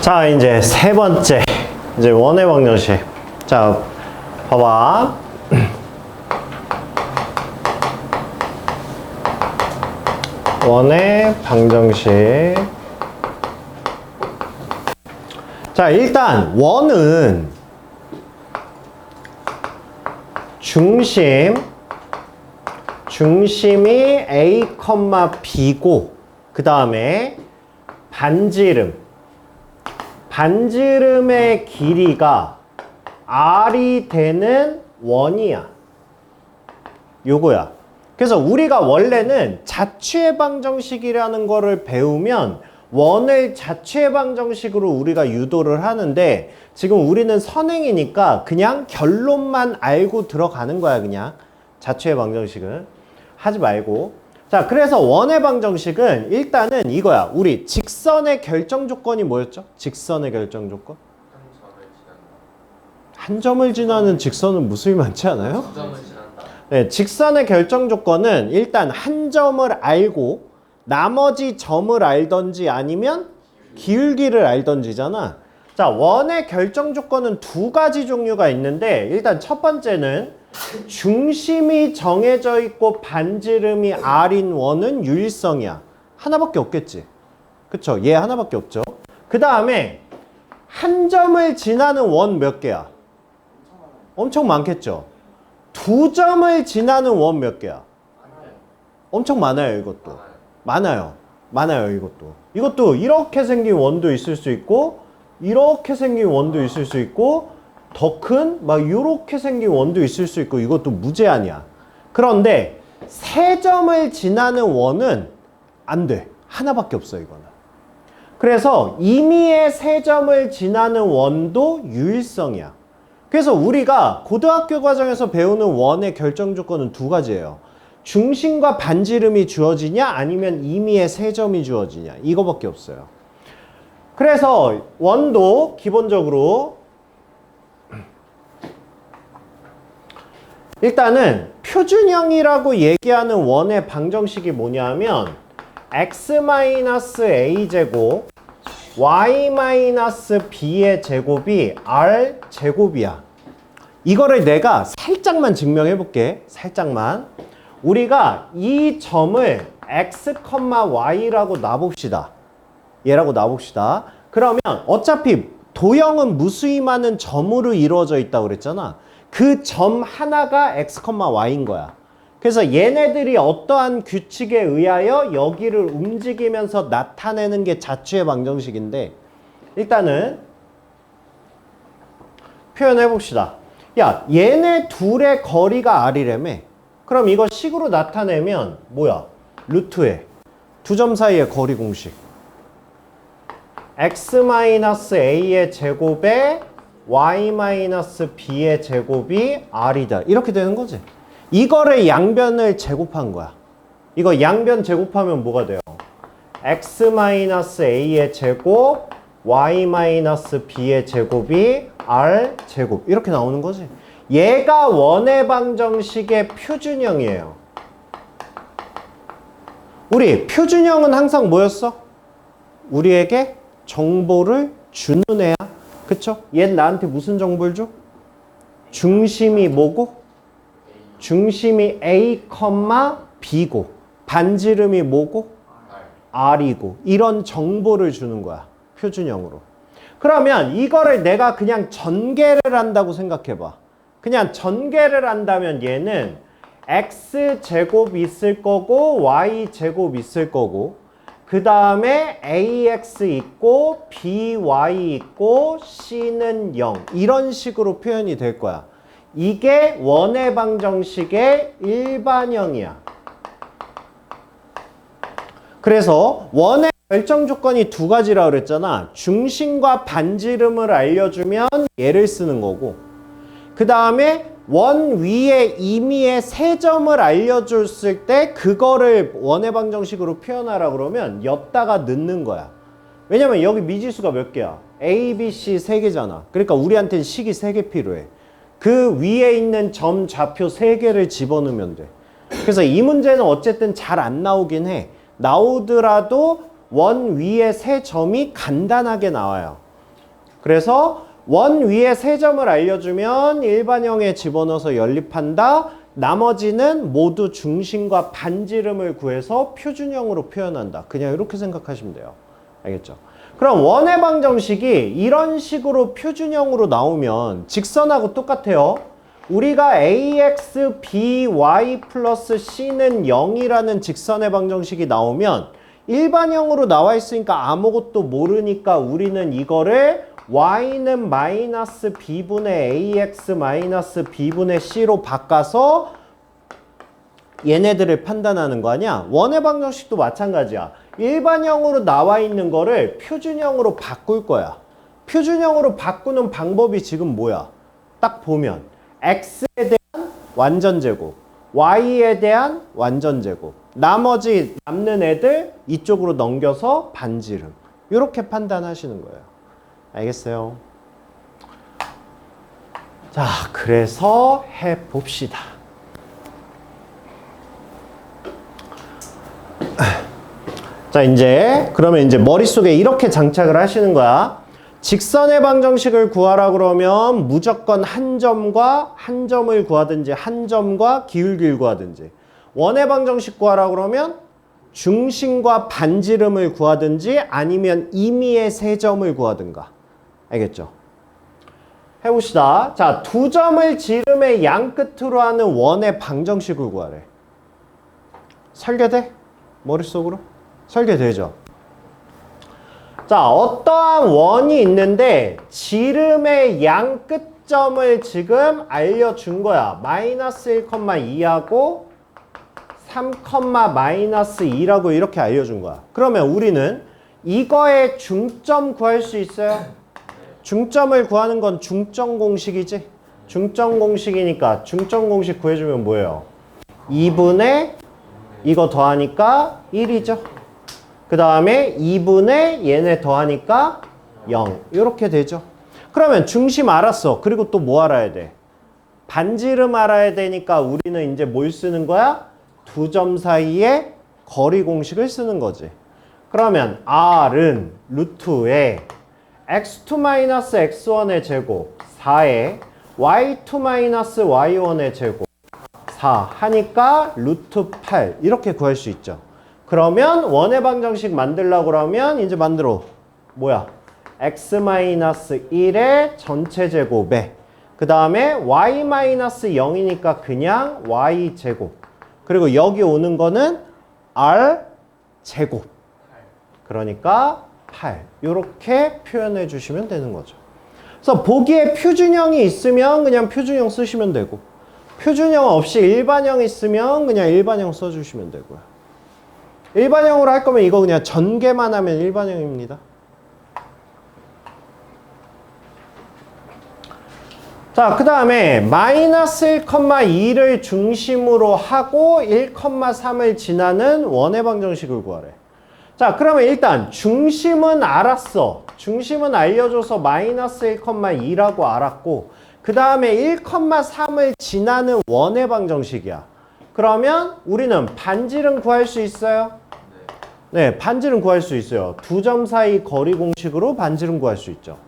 자, 이제 세 번째, 이제 원의 방정식. 자, 봐봐. 원의 방정식. 자, 일단 원은 중심이 A, B고 그 다음에 반지름의 길이가 R이 되는 원이야. 요거야. 그래서 우리가 원래는 자취의 방정식이라는 거를 배우면 원을 자취의 방정식으로 우리가 유도를 하는데 지금 우리는 선행이니까 그냥 결론만 알고 들어가는 거야. 그냥 자취의 방정식은 하지 말고. 자, 그래서 원의 방정식은 일단은 이거야. 우리 직선의 결정 조건이 뭐였죠? 직선의 결정 조건? 한 점을 지나는 직선은 무수히 많지 않아요? 네, 직선의 결정 조건은 일단 한 점을 알고 나머지 점을 알던지 아니면 기울기를 알던지잖아. 자, 원의 결정 조건은 두 가지 종류가 있는데 일단 첫 번째는 중심이 정해져 있고 반지름이 R인 원은 유일성이야. 하나밖에 없겠지. 그쵸? 얘 하나밖에 없죠. 그 다음에 한 점을 지나는 원 몇 개야? 엄청 많겠죠. 두 점을 지나는 원 몇 개야? 엄청 많아요. 이것도 많아요 이것도 이렇게 생긴 원도 있을 수 있고 이렇게 생긴 원도 있을 수 있고 더 큰 막 이렇게 생긴 원도 있을 수 있고 이것도 무제한이야. 그런데 세 점을 지나는 원은 안 돼. 하나밖에 없어 이거는. 그래서 임의의 세 점을 지나는 원도 유일성이야. 그래서 우리가 고등학교 과정에서 배우는 원의 결정 조건은 두 가지예요. 중심과 반지름이 주어지냐 아니면 임의의 세 점이 주어지냐 이거밖에 없어요. 그래서 원도 기본적으로 일단은 표준형이라고 얘기하는 원의 방정식이 뭐냐면 x-a제곱 y-b의 제곱이 r제곱이야. 이거를 내가 살짝만 증명해 볼게. 살짝만. 우리가 이 점을 x, y라고 놔봅시다. 얘라고 놔봅시다. 그러면 어차피 도형은 무수히 많은 점으로 이루어져 있다고 그랬잖아. 그 점 하나가 x, y인 거야. 그래서 얘네들이 어떠한 규칙에 의하여 여기를 움직이면서 나타내는 게 자취의 방정식인데 일단은 표현해 봅시다. 야, 얘네 둘의 거리가 r이라며. 그럼 이거 식으로 나타내면 뭐야? 루트에 두 점 사이의 거리 공식 x-a의 제곱에 y-b의 제곱이 r이다. 이렇게 되는 거지. 이거를 양변을 제곱한 거야. 이거 양변 제곱하면 뭐가 돼요? x-a의 제곱 y-b의 제곱이 r제곱 이렇게 나오는 거지. 얘가 원의 방정식의 표준형이에요. 우리 표준형은 항상 뭐였어? 우리에게 정보를 주는 애야. 그쵸? 얘는 나한테 무슨 정보를 줘? 중심이 뭐고? 중심이 A, B고 반지름이 뭐고? R이고 이런 정보를 주는 거야. 표준형으로. 그러면 이거를 내가 그냥 전개를 한다고 생각해봐. 그냥 전개를 한다면 얘는 X제곱 있을 거고 Y제곱 있을 거고 그 다음에 AX 있고 BY 있고 C는 0 이런 식으로 표현이 될 거야. 이게 원의 방정식의 일반형이야. 그래서 원의 결정 조건이 두 가지라고 그랬잖아. 중심과 반지름을 알려주면 얘를 쓰는 거고 그 다음에 원 위에 임의의 세 점을 알려줬을 때 그거를 원의 방정식으로 표현하라 그러면 엿다가 넣는 거야. 왜냐면 여기 미지수가 몇 개야? A, B, C 세 개잖아. 그러니까 우리한테는 식이 세 개 필요해. 그 위에 있는 점 좌표 세 개를 집어넣으면 돼. 그래서 이 문제는 어쨌든 잘 안 나오긴 해. 나오더라도 원 위에 세 점이 간단하게 나와요. 그래서 원 위에 세 점을 알려주면 일반형에 집어넣어서 연립한다. 나머지는 모두 중심과 반지름을 구해서 표준형으로 표현한다. 그냥 이렇게 생각하시면 돼요. 알겠죠? 그럼 원의 방정식이 이런 식으로 표준형으로 나오면 직선하고 똑같아요. 우리가 ax by 플러스 c는 0이라는 직선의 방정식이 나오면 일반형으로 나와 있으니까 아무것도 모르니까 우리는 이거를 y는 마이너스 b분의 ax 마이너스 b분의 c로 바꿔서 얘네들을 판단하는 거 아니야? 원의 방정식도 마찬가지야. 일반형으로 나와 있는 거를 표준형으로 바꿀 거야. 표준형으로 바꾸는 방법이 지금 뭐야? 딱 보면 x에 대한 완전제곱, y에 대한 완전제곱, 나머지 남는 애들 이쪽으로 넘겨서 반지름. 이렇게 판단하시는 거예요. 알겠어요? 자, 그래서 해봅시다. 자, 그러면 이제 머릿속에 이렇게 장착을 하시는 거야. 직선의 방정식을 구하라 그러면 무조건 한 점과 한 점을 구하든지 한 점과 기울기를 구하든지, 원의 방정식 구하라 그러면 중심과 반지름을 구하든지 아니면 임의의 세 점을 구하든가. 알겠죠? 해봅시다. 자, 두 점을 지름의 양 끝으로 하는 원의 방정식을 구하래. 설계돼? 머릿속으로? 설계되죠? 자, 어떠한 원이 있는데 지름의 양 끝점을 지금 알려준 거야. 마이너스 1,2하고 3, 마이너스 2라고 이렇게 알려준 거야. 그러면 우리는 이거의 중점 구할 수 있어요? 중점을 구하는 건 중점 공식이지? 중점 공식이니까 중점 공식 구해주면 뭐예요? 2분의 이거 더하니까 1이죠. 그 다음에 2분의 얘네 더하니까 0. 이렇게 되죠. 그러면 중심 알았어. 그리고 또 뭐 알아야 돼? 반지름 알아야 되니까 우리는 이제 뭘 쓰는 거야? 두 점 사이에 거리 공식을 쓰는 거지. 그러면 R은 루트에 x2-x1의 제곱 4에 y2-y1의 제곱 4 하니까 루트 8 이렇게 구할 수 있죠. 그러면 원의 방정식 만들려고 그러면 이제 만들어. 뭐야? x-1의 전체 제곱에 그 다음에 y-0이니까 그냥 y제곱. 그리고 여기 오는 거는 r제곱. 그러니까 8. 이렇게 표현해 주시면 되는 거죠. 그래서 보기에 표준형이 있으면 그냥 표준형 쓰시면 되고, 표준형 없이 일반형 있으면 그냥 일반형 써주시면 되고요. 일반형으로 할 거면 이거 그냥 전개만 하면 일반형입니다. 자, 그 다음에 마이너스 1,2를 중심으로 하고 1,3을 지나는 원의 방정식을 구하래. 자, 그러면 일단 중심은 알았어. 중심은 알려줘서 마이너스 1,2라고 알았고, 그 다음에 1,3을 지나는 원의 방정식이야. 그러면 우리는 반지름 구할 수 있어요? 네, 반지름 구할 수 있어요. 두 점 사이 거리 공식으로 반지름 구할 수 있죠.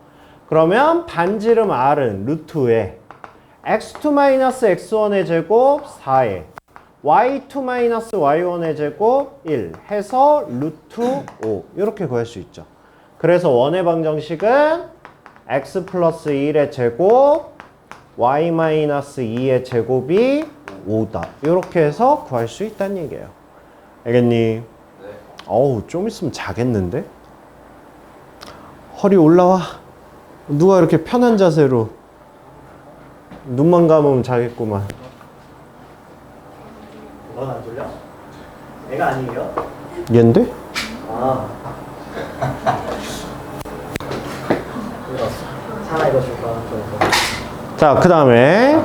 그러면 반지름 R은 루트에 x2-x1의 제곱 4에 y2-y1의 제곱 1 해서 루트 5 이렇게 구할 수 있죠. 그래서 원의 방정식은 x 플러스 1의 제곱 y-2의 제곱이 5다. 이렇게 해서 구할 수 있다는 얘기예요. 알겠니? 네. 어우, 좀 있으면 자겠는데? 허리 올라와. 누가 이렇게 편한 자세로 눈만 감으면 자겠구만. 넌 안 졸려? 애가 아니에요? 얘인데? 아. 사나 이거 줄까? 자, 그 다음에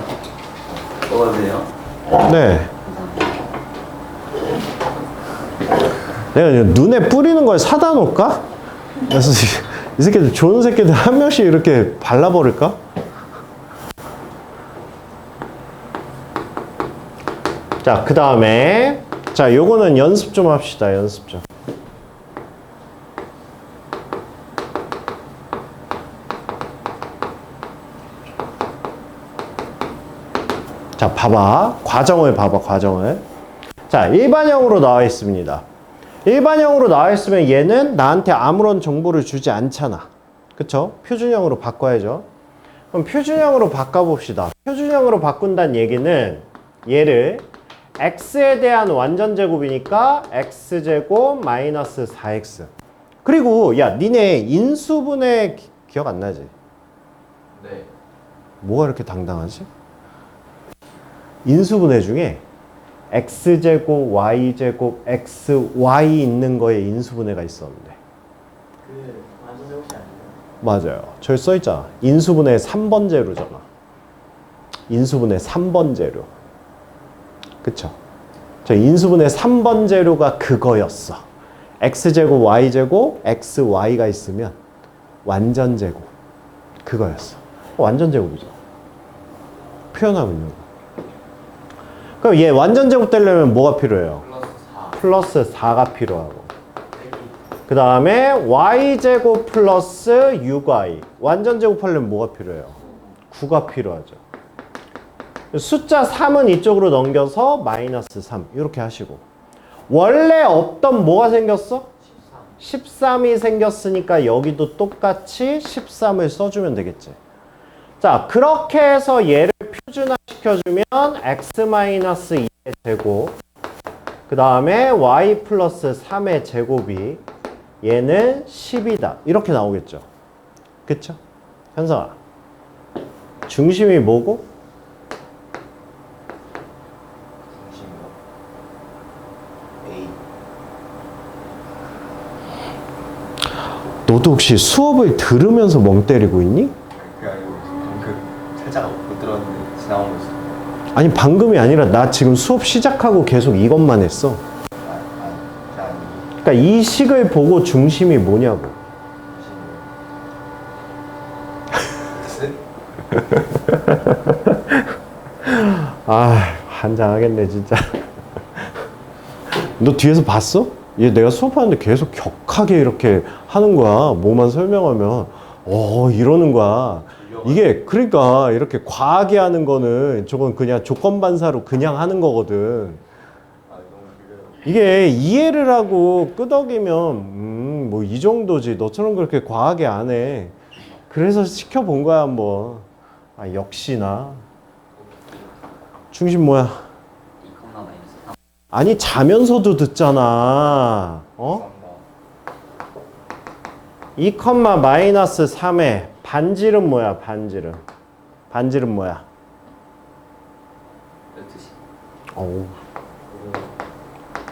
먹어주세요. 네. 내가 눈에 뿌리는 걸 사다 놓을까? 그래서 이 새끼들 좋은 새끼들 한 명씩 이렇게 발라버릴까? 자, 그 다음에 자, 요거는 연습 좀 합시다. 연습 좀. 봐봐. 과정을 봐봐, 과정을. 자, 일반형으로 나와 있습니다. 일반형으로 나와 있으면 얘는 나한테 아무런 정보를 주지 않잖아. 그쵸? 표준형으로 바꿔야죠. 그럼 표준형으로 바꿔봅시다. 표준형으로 바꾼다는 얘기는 얘를 x에 대한 완전제곱이니까 x제곱 마이너스 4x. 그리고 야, 니네 인수분해 기억 안 나지? 네. 뭐가 이렇게 당당하지? 인수분해 중에 x제곱, y제곱, xy 있는 거에 인수분해가 있었는데. 그 완전 제곱이 아니에요? 맞아요. 저기 써있잖아. 인수분해 3번 재료잖아. 인수분해 3번 재료. 그쵸? 저 인수분해 3번 재료가 그거였어. x제곱, y제곱, xy가 있으면 완전제곱. 그거였어. 완전제곱이죠. 표현하고 있는 거. 그럼 얘 완전제곱 되려면 뭐가 필요해요? 플러스 4가 필요하고. 그 다음에 y제곱 플러스 6y. 완전제곱 하려면 뭐가 필요해요? 9가 필요하죠. 숫자 3은 이쪽으로 넘겨서 마이너스 3 이렇게 하시고, 원래 없던 뭐가 생겼어? 13이 생겼으니까 여기도 똑같이 13을 써주면 되겠지. 자, 그렇게 해서 얘를 표준화시켜주면 x-2의 제곱, 그 다음에 y 플러스 3의 제곱이 얘는 10이다 이렇게 나오겠죠. 그쵸? 현성아, 중심이 뭐고? A. 너도 혹시 수업을 들으면서 멍 때리고 있니? 그게 아니고 그 살짝 못 들었는데 지나온 거 있어. 아니, 방금이 아니라 나 지금 수업 시작하고 계속 이것만 했어. 그러니까 이 식을 보고 중심이 뭐냐고. 아, 환장하겠네 진짜. 너 뒤에서 봤어? 얘 내가 수업하는데 계속 격하게 이렇게 하는 거야. 뭐만 설명하면 이러는 거야. 이게 그러니까 이렇게 과하게 하는 거는 저건 그냥 조건 반사로 그냥 하는 거거든. 이게 이해를 하고 끄덕이면 뭐 이 정도지. 너처럼 그렇게 과하게 안 해. 그래서 시켜본 거야 한번. 아, 역시나. 중심 뭐야? 아니, 자면서도 듣잖아. 2, 마이너스 3의 반지름 뭐야? 반지름. 반지름 뭐야? 12시. 어우.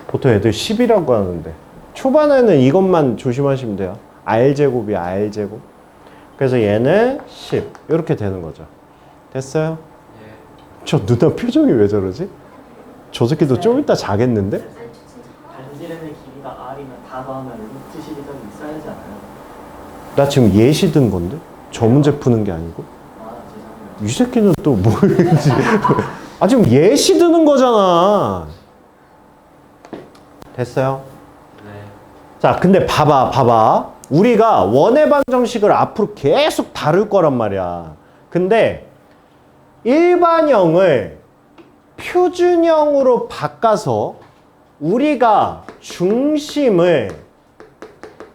보통 애들 10이라고 하는데 초반에는 이것만 조심하시면 돼요. r제곱이야, r제곱. 그래서 얘는 10 이렇게 되는 거죠. 됐어요? 예. 저 누나 표정이 왜 저러지? 저 새끼도 좀 이따 자겠는데? 반지름의 길이가 r이면 다 더하면 루트 10이 더 있어야지 않아요? 나 지금 예시 든 건데? 저 문제 푸는 게 아니고? 아, 죄송해요. 이 새끼는 또 뭐지? 아, 지금 예시 드는 거잖아. 됐어요? 네. 자, 근데 봐봐. 우리가 원의 방정식을 앞으로 계속 다룰 거란 말이야. 근데 일반형을 표준형으로 바꿔서 우리가 중심을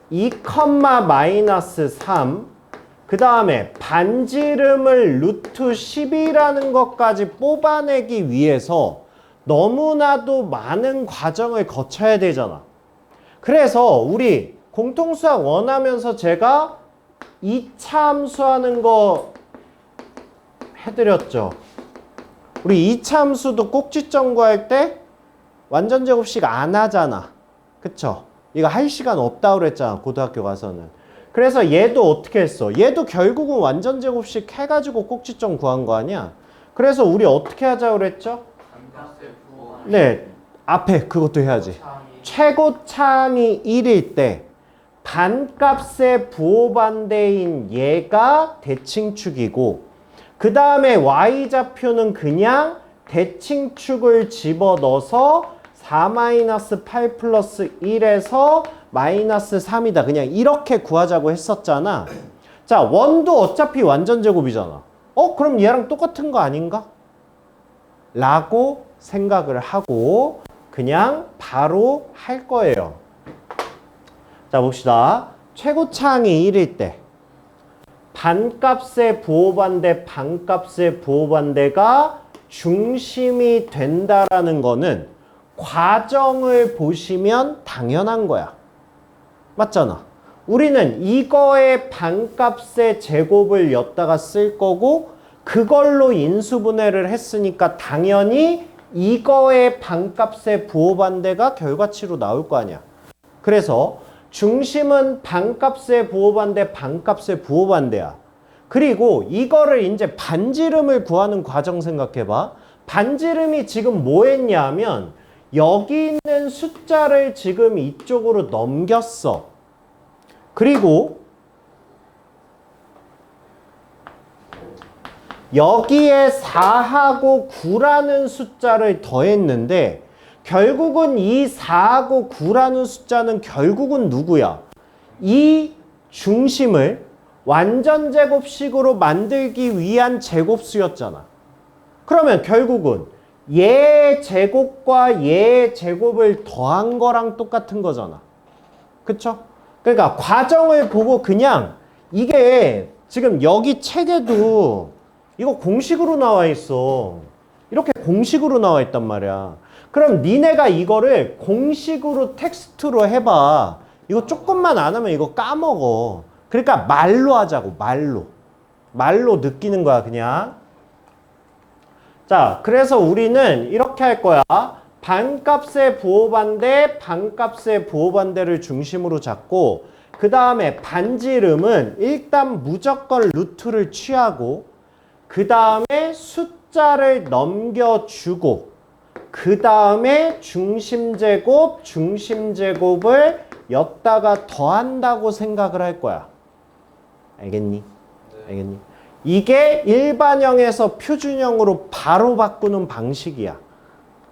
2, 마이너스 3, 그 다음에 반지름을 루트 10이라는 것까지 뽑아내기 위해서 너무나도 많은 과정을 거쳐야 되잖아. 그래서 우리 공통수학 원하면서 제가 2차 함수하는 거 해드렸죠. 우리 2차 함수도 꼭지점 구할 때 완전제곱식 안 하잖아. 그쵸? 이거 할 시간 없다고 그랬잖아, 고등학교 가서는. 그래서 얘도 어떻게 했어? 얘도 결국은 완전제곱식 해가지고 꼭지점 구한 거 아니야? 그래서 우리 어떻게 하자고 그랬죠? 네, 앞에 그것도 해야지. 최고차항이 1일 때 반값의 부호반대인 얘가 대칭축이고, 그 다음에 y좌표는 그냥 대칭축을 집어넣어서 4-8 플러스 1에서 마이너스 3이다. 그냥 이렇게 구하자고 했었잖아. 자, 원도 어차피 완전제곱이잖아. 그럼 얘랑 똑같은 거 아닌가? 라고 생각을 하고 그냥 바로 할 거예요. 자, 봅시다. 최고차항이 1일 때 반값의 부호반대 반값의 부호반대가 중심이 된다라는 거는 과정을 보시면 당연한 거야. 맞잖아. 우리는 이거의 반값의 제곱을 엿다가 쓸 거고 그걸로 인수분해를 했으니까 당연히 이거의 반값의 부호반대가 결과치로 나올 거 아니야. 그래서 중심은 반값의 부호반대 반값의 부호반대야. 그리고 이거를 이제 반지름을 구하는 과정 생각해봐. 반지름이 지금 뭐 했냐면 여기 있는 숫자를 지금 이쪽으로 넘겼어. 그리고 여기에 4하고 9라는 숫자를 더했는데 결국은 이 4하고 9라는 숫자는 결국은 누구야? 이 중심을 완전제곱식으로 만들기 위한 제곱수였잖아. 그러면 결국은 얘 제곱과 얘 제곱을 더한 거랑 똑같은 거잖아. 그쵸? 그러니까 과정을 보고 그냥 이게 지금 여기 책에도 이거 공식으로 나와 있어. 이렇게 공식으로 나와 있단 말이야. 그럼 니네가 이거를 공식으로 텍스트로 해봐. 이거 조금만 안 하면 이거 까먹어. 그러니까 말로 하자고, 말로. 말로 느끼는 거야, 그냥. 자, 그래서 우리는 이렇게 할 거야. 반값의 부호반대, 반값의 부호반대를 중심으로 잡고 그 다음에 반지름은 일단 무조건 루트를 취하고 그 다음에 숫자를 넘겨주고 그 다음에 중심제곱, 중심제곱을 엿다가 더한다고 생각을 할 거야. 알겠니? 알겠니? 이게 일반형에서 표준형으로 바로 바꾸는 방식이야.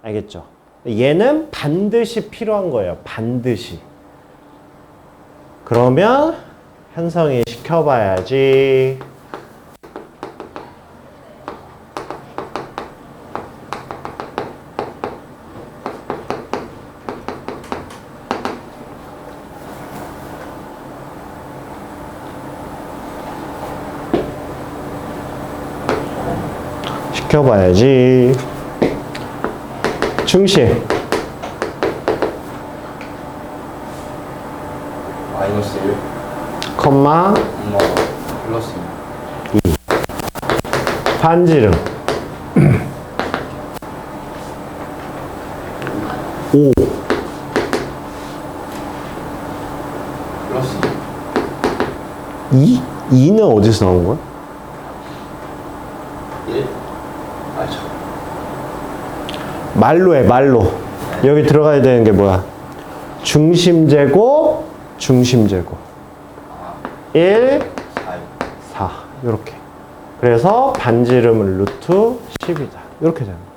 알겠죠? 얘는 반드시 필요한 거예요. 반드시. 그러면 현성이 시켜봐야지. 시켜봐야지. 중심. 마이너스 1, 컴마 플러스 2. 반지름. 5. 플러스 2? 2는 어디서 나온 거야? 1. 아, 저. 말로 해, 말로. 여기 들어가야 되는 게 뭐야? 중심제곱, 중심제곱. 1, 4. 이렇게. 그래서 반지름은 루트 10이다. 이렇게 되는 거야.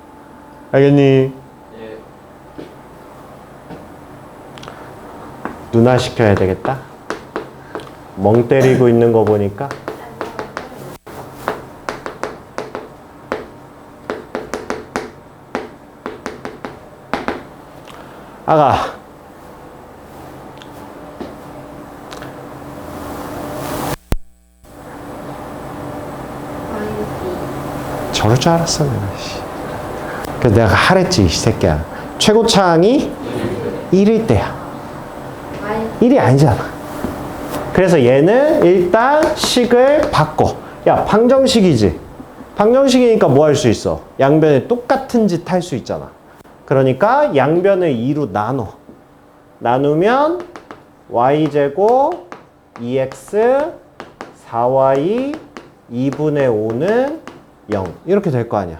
알겠니? 예. 누나 시켜야 되겠다. 멍 때리고 있는 거 보니까. 아가. 저럴 줄 알았어, 내가. 그래서 내가 하랬지, 이 새끼야. 최고차항이 1일 때야. 1이 아니잖아. 그래서 얘는 일단 식을 바꿔. 야, 방정식이지. 방정식이니까 뭐 할 수 있어? 양변에 똑같은 짓 할 수 있잖아. 그러니까 양변을 2로 나눠. 나누면 y제곱 2x 4y 2분의 5는 0. 이렇게 될 거 아니야.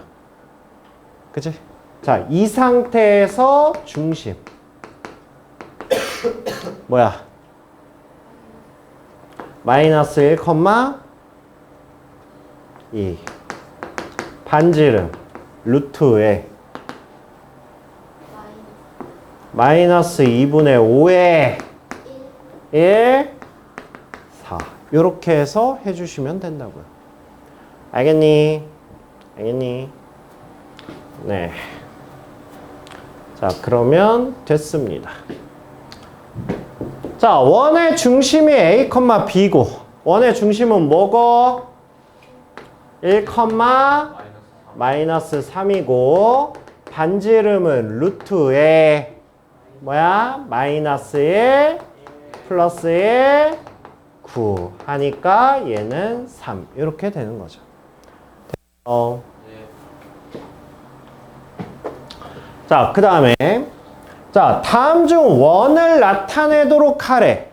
그치? 자, 이 상태에서 중심. 뭐야? 마이너스 1, 2. 반지름 루트에 마이너스 2분의 5에 1, 4. 이렇게 해서 해주시면 된다고요. 알겠니? 알겠니? 네. 자, 그러면 됐습니다. 자, 원의 중심이 A, B고 원의 중심은 뭐고? 1, 마이너스 3이고 반지름은 루트에 뭐야? 마이너스 1 플러스 1 9 하니까 얘는 3 이렇게 되는 거죠. 자, 그 다음에 자, 다음 중 원을 나타내도록 하래.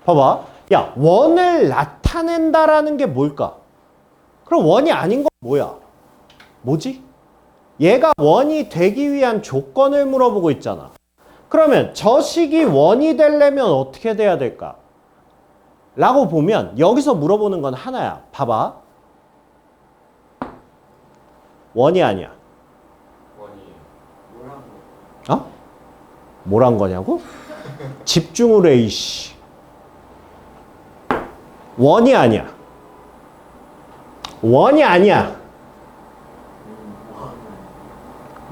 봐봐. 야, 원을 나타낸다라는 게 뭘까? 그럼 원이 아닌 건 뭐야? 뭐지? 얘가 원이 되기 위한 조건을 물어보고 있잖아. 그러면 저 식이 원이 되려면 어떻게 돼야 될까? 라고 보면 여기서 물어보는 건 하나야. 봐봐. 원이 아니야. 어? 뭘 한 거냐고? 집중을 해, 이씨. 원이 아니야. 원이 아니야.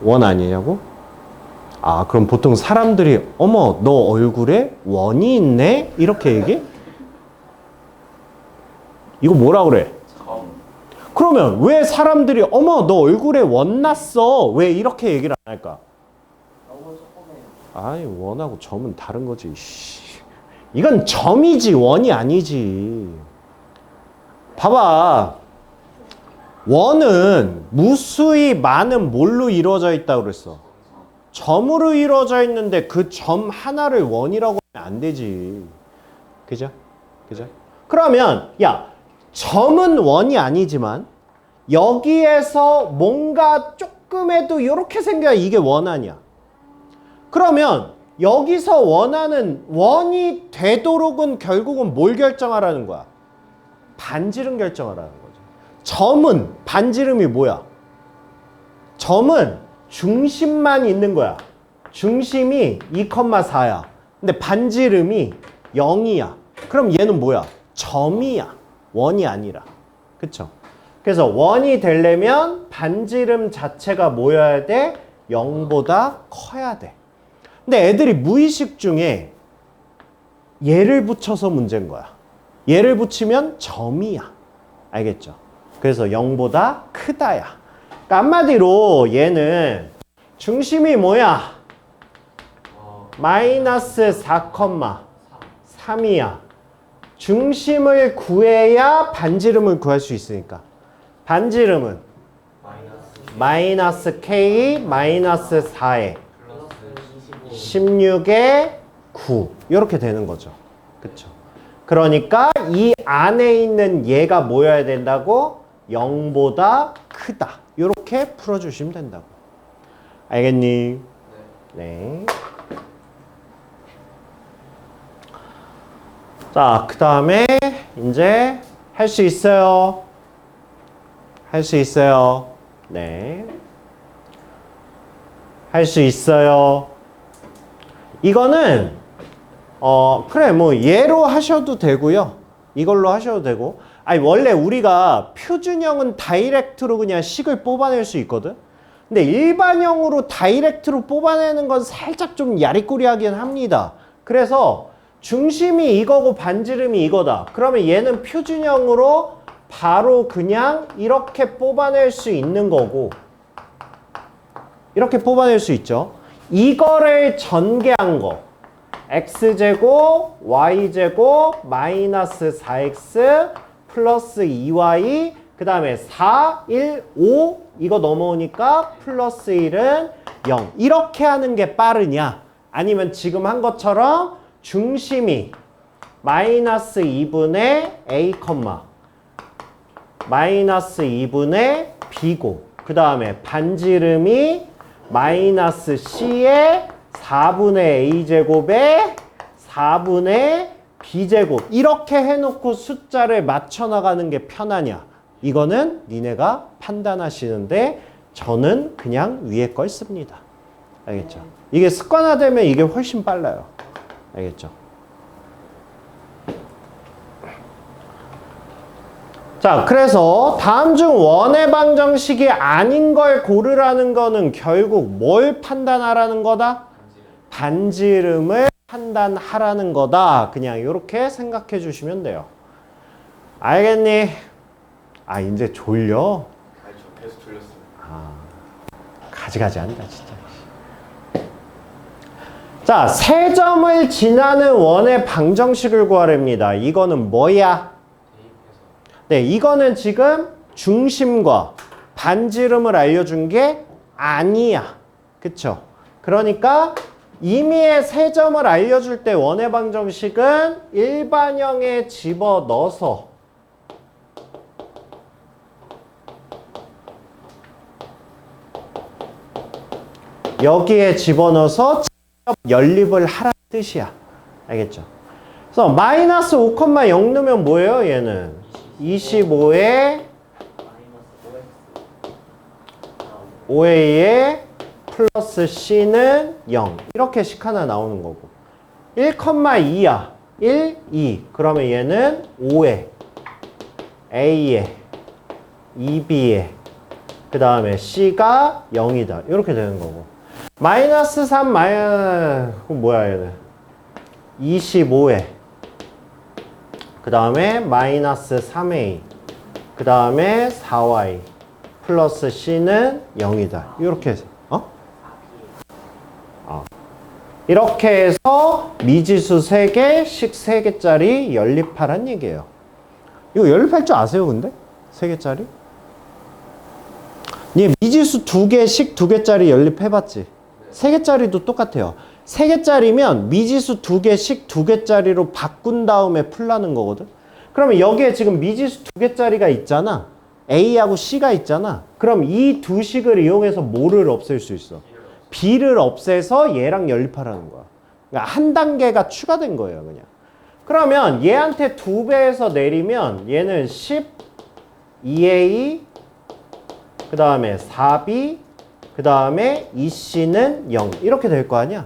원 아니냐고? 아, 그럼 보통 사람들이 어머, 너 얼굴에 원이 있네? 이렇게 얘기해? 이거 뭐라 그래? 그러면 왜 사람들이 어머, 너 얼굴에 원 났어? 왜 이렇게 얘기를 안 할까? 아이, 원하고 점은 다른 거지. 이건 점이지 원이 아니지. 봐봐. 원은 무수히 많은 뭘로 이루어져 있다고 그랬어? 점으로 이루어져 있는데 그 점 하나를 원이라고 하면 안 되지. 그죠? 그죠? 그러면 야, 점은 원이 아니지만 여기에서 뭔가 조금해도 이렇게 생겨야 이게 원 아니야. 그러면 여기서 원하는 원이 되도록은 결국은 뭘 결정하라는 거야? 반지름 결정하라는 거죠. 점은 반지름이 뭐야? 점은 중심만 있는 거야. 중심이 2,4야. 근데 반지름이 0이야. 그럼 얘는 뭐야? 점이야. 원이 아니라. 그쵸? 그래서 원이 되려면 반지름 자체가 뭐여야 돼? 0보다 커야 돼. 근데 애들이 무의식 중에 얘를 붙여서 문제인 거야. 얘를 붙이면 점이야. 알겠죠? 그래서 0보다 크다야. 그러니까 한마디로 얘는 중심이 뭐야? 마이너스 4,3이야. 중심을 구해야 반지름을 구할 수 있으니까. 반지름은 마이너스 K 마이너스 4에 16에 9 이렇게 되는 거죠. 그쵸? 그러니까 이 안에 있는 얘가 뭐여야 된다고? 0보다 크다. 이렇게 풀어주시면 된다고. 알겠니? 네. 자, 그 다음에 이제 할 수 있어요. 할 수 있어요. 네. 할 수 있어요. 이거는 그래 뭐 얘로 하셔도 되고요. 이걸로 하셔도 되고. 아니 원래 우리가 표준형은 다이렉트로 그냥 식을 뽑아낼 수 있거든. 근데 일반형으로 다이렉트로 뽑아내는 건 살짝 좀 야리꾸리하긴 합니다. 그래서 중심이 이거고 반지름이 이거다. 그러면 얘는 표준형으로 바로 그냥 이렇게 뽑아낼 수 있는 거고, 이렇게 뽑아낼 수 있죠. 이거를 전개한 거 x제곱 y제곱 마이너스 4x 플러스 2y 그 다음에 4, 1, 5 이거 넘어오니까 플러스 1은 0 이렇게 하는 게 빠르냐, 아니면 지금 한 것처럼 중심이 마이너스 2분의 a, 마이너스 2분의 b고 그 다음에 반지름이 마이너스 c의 4분의 a제곱에 4분의 b제곱 이렇게 해놓고 숫자를 맞춰 나가는 게 편하냐, 이거는 니네가 판단하시는데 저는 그냥 위에 걸 씁니다. 알겠죠? 이게 습관화되면 이게 훨씬 빨라요. 알겠죠? 자, 그래서 다음 중 원의 방정식이 아닌 걸 고르라는 거는 결국 뭘 판단하라는 거다? 반지름을 판단하라는 거다. 그냥 이렇게 생각해 주시면 돼요. 알겠니? 아, 이제 졸려? 아니 저 계속 졸렸어요. 아, 가지가지 한다 진짜. 자, 세 점을 지나는 원의 방정식을 구하랍니다. 이거는 뭐야? 네, 이거는 지금 중심과 반지름을 알려준 게 아니야. 그쵸? 그러니까 임의의 세 점을 알려줄 때 원의 방정식은 일반형에 집어넣어서 여기에 집어넣어서 연립을 하라는 뜻이야. 알겠죠? 그래서 마이너스 5,0 넣으면 뭐예요? 얘는 25에 마이너스 5a에 플러스 c는 0 이렇게 식 하나 나오는 거고 1,2야 1, 2 그러면 얘는 5에 a에 2b에 그 다음에 c가 0이다 이렇게 되는 거고 마이너스 3 그럼 뭐야 얘는 25에 그 다음에 마이너스 3a 그 다음에 4y 플러스 c는 0이다 이렇게 해서 이렇게 해서 미지수 3개, 식 3개짜리 연립하란 얘기예요. 이거 연립할 줄 아세요 근데? 3개짜리? 얘 미지수 2개, 식 2개짜리 연립해봤지? 3개짜리도 똑같아요. 3개짜리면 미지수 2개, 식 2개짜리로 바꾼 다음에 풀라는 거거든? 그러면 여기에 지금 미지수 2개짜리가 있잖아. A하고 C가 있잖아. 그럼 이 두 식을 이용해서 뭐를 없앨 수 있어? B를 없애서 얘랑 연립하라는 거야. 그러니까 한 단계가 추가된 거예요, 그냥. 그러면 얘한테 2배에서 내리면 얘는 12A, 그 다음에 4B, 그 다음에 2C는 0. 이렇게 될 거 아니야?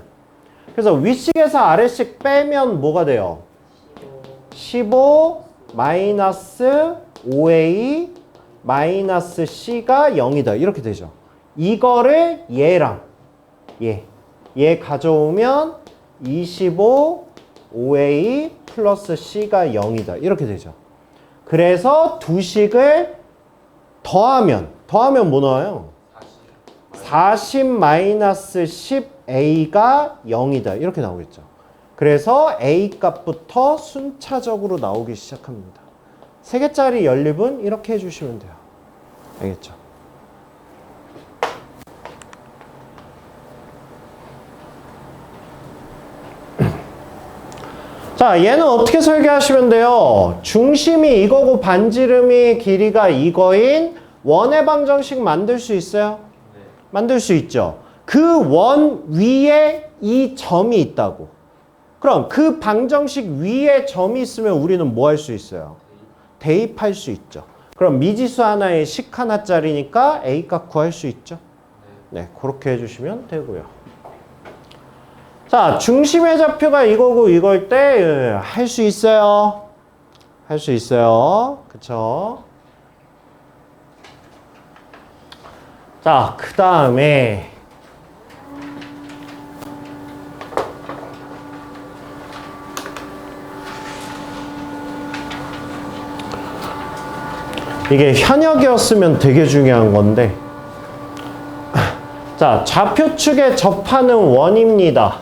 그래서 윗식에서 아래식 빼면 뭐가 돼요? 15 마이너스 5A 마이너스 C가 0이다. 이렇게 되죠. 이거를 얘랑 얘 가져오면 25 5A 플러스 C가 0이다. 이렇게 되죠. 그래서 두 식을 더하면 뭐 나와요? 40 마이너스 10A가 0이다. 이렇게 나오겠죠. 그래서 A 값부터 순차적으로 나오기 시작합니다. 3개짜리 연립은 이렇게 해주시면 돼요. 알겠죠? 자, 얘는 어떻게 설계하시면 돼요? 중심이 이거고 반지름이 길이가 이거인 원의 방정식 만들 수 있어요? 네. 만들 수 있죠. 그 원 위에 이 점이 있다고. 그럼 그 방정식 위에 점이 있으면 우리는 뭐 할 수 있어요? 대입할 수 있죠. 그럼 미지수 하나에 식 하나짜리니까 A 값 구할 수 있죠. 네, 그렇게 해주시면 되고요. 자, 중심의 좌표가 이거고 이걸 때 할 수 있어요. 할 수 있어요. 그쵸? 자, 그 다음에 이게 현역이었으면 되게 중요한 건데 자, 좌표축에 접하는 원입니다.